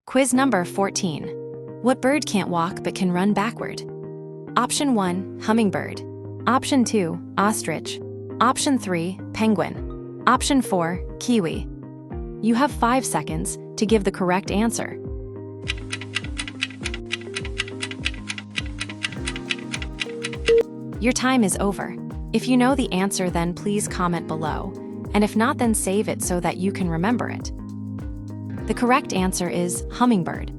Quiz number 14. What bird can't walk but can run backward? Option 1, hummingbird. Option 2, ostrich. Option 3, penguin. Option 4, kiwi. You have 5 seconds to give the correct answer. Your time is over. If you know the answer, then please comment below, and if not, then save it so that you can remember it. The correct answer is hummingbird.